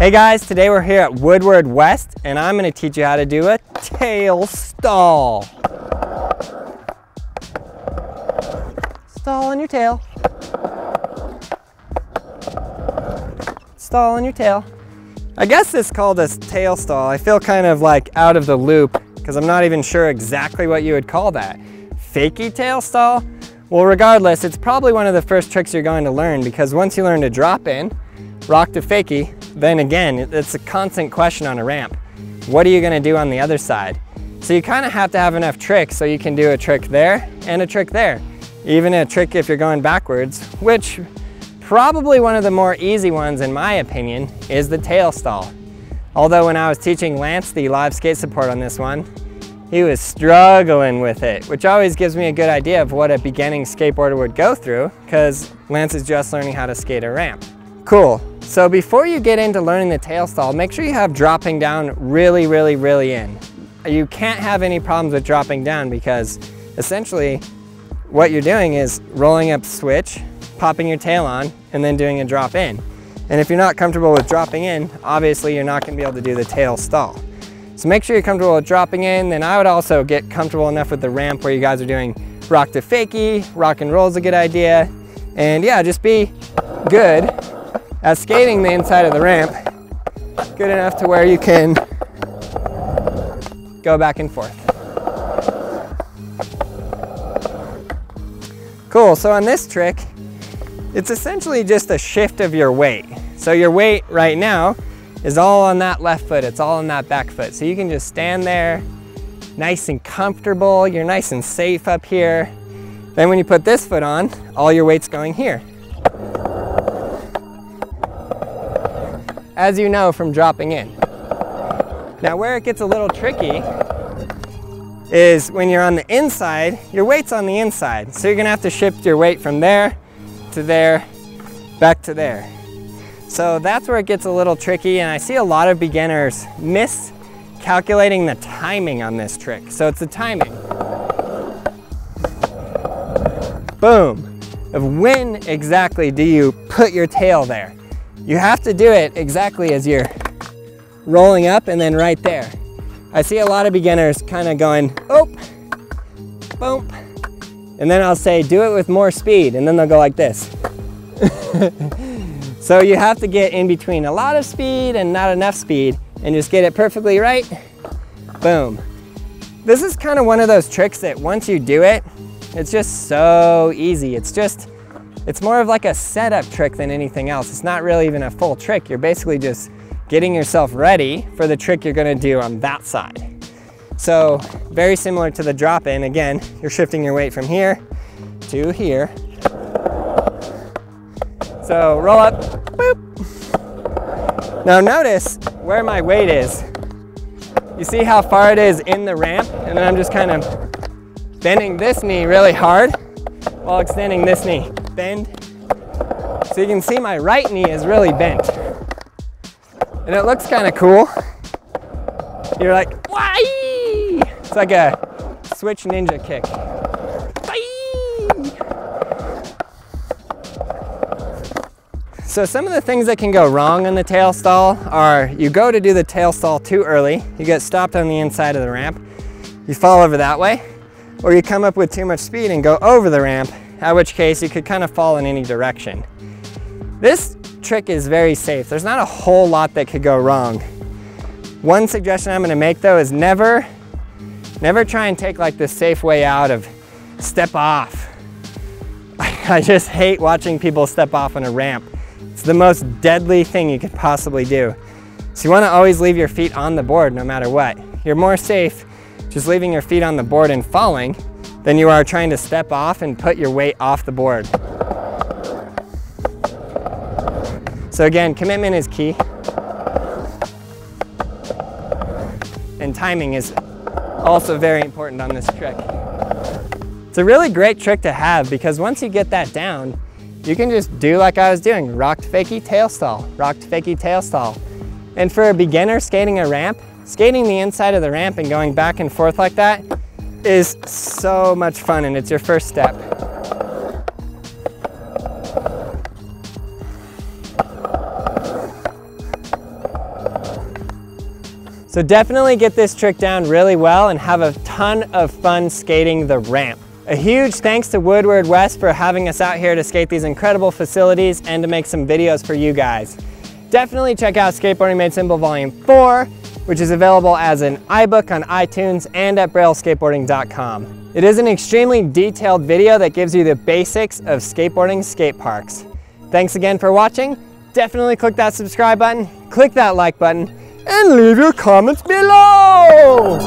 Hey guys, today we're here at Woodward West and I'm going to teach you how to do a tail stall. Stall on your tail. Stall on your tail. I guess this is called a tail stall. I feel kind of like out of the loop because I'm not even sure exactly what you would call that. Fakie tail stall? Well, regardless, it's probably one of the first tricks you're going to learn because once you learn to drop in, rock to fakie, then again, it's a constant question on a ramp. What are you gonna do on the other side? So you kind of have to have enough tricks so you can do a trick there and a trick there. Even a trick if you're going backwards, which probably one of the more easy ones in my opinion is the tail stall. Although when I was teaching Lance the live skate support on this one, he was struggling with it, which always gives me a good idea of what a beginning skateboarder would go through because Lance is just learning how to skate a ramp. Cool. So before you get into learning the tail stall, make sure you have dropping down really in. You can't have any problems with dropping down because essentially what you're doing is rolling up switch, popping your tail on, and then doing a drop in. And if you're not comfortable with dropping in, obviously you're not going to be able to do the tail stall. So make sure you're comfortable with dropping in. Then I would also get comfortable enough with the ramp where you guys are doing rock to fakie, rock and roll is a good idea. And yeah, just be good at skating the inside of the ramp, good enough to where you can go back and forth. Cool, so on this trick, it's essentially just a shift of your weight. So your weight right now is all on that left foot, it's all on that back foot. So you can just stand there, nice and comfortable, you're nice and safe up here. Then when you put this foot on, all your weight's going here. As you know from dropping in. Now where it gets a little tricky is when you're on the inside, your weight's on the inside. So you're gonna have to shift your weight from there to there, back to there. So that's where it gets a little tricky, and I see a lot of beginners miscalculating the timing on this trick. So it's the timing. Boom. Of when exactly do you put your tail there? You have to do it exactly as you're rolling up and then right there. I see a lot of beginners kind of going, oh, boom. And then I'll say, do it with more speed. And then they'll go like this. So you have to get in between a lot of speed and not enough speed and just get it perfectly right. Boom. This is kind of one of those tricks that once you do it, it's just so easy. It's more of like a setup trick than anything else. It's not really even a full trick. You're basically just getting yourself ready for the trick you're gonna do on that side. So very similar to the drop in. Again, you're shifting your weight from here to here. So roll up, boop. Now notice where my weight is. You see how far it is in the ramp? And then I'm just kind of bending this knee really hard while extending this knee. Bend. So you can see my right knee is really bent. And it looks kind of cool. You're like, why? It's like a switch ninja kick. So some of the things that can go wrong on the tail stall are you go to do the tail stall too early, you get stopped on the inside of the ramp, you fall over that way, or you come up with too much speed and go over the ramp, at which case you could kind of fall in any direction. This trick is very safe. There's not a whole lot that could go wrong. One suggestion I'm gonna make though is never try and take like the safe way out of step off. I just hate watching people step off on a ramp. It's the most deadly thing you could possibly do. So you wanna always leave your feet on the board no matter what. You're more safe just leaving your feet on the board and falling than you are trying to step off and put your weight off the board. So again, commitment is key. And timing is also very important on this trick. It's a really great trick to have because once you get that down, you can just do like I was doing, rock to fakie, tail stall, rock to fakie, tail stall. And for a beginner skating a ramp, skating the inside of the ramp and going back and forth like that is so much fun, and it's your first step. So definitely get this trick down really well and have a ton of fun skating the ramp. A huge thanks to Woodward West for having us out here to skate these incredible facilities and to make some videos for you guys. Definitely check out Skateboarding Made Simple Volume 4, which is available as an iBook on iTunes and at brailleskateboarding.com. It is an extremely detailed video that gives you the basics of skateboarding skate parks. Thanks again for watching. Definitely click that subscribe button, click that like button, and leave your comments below!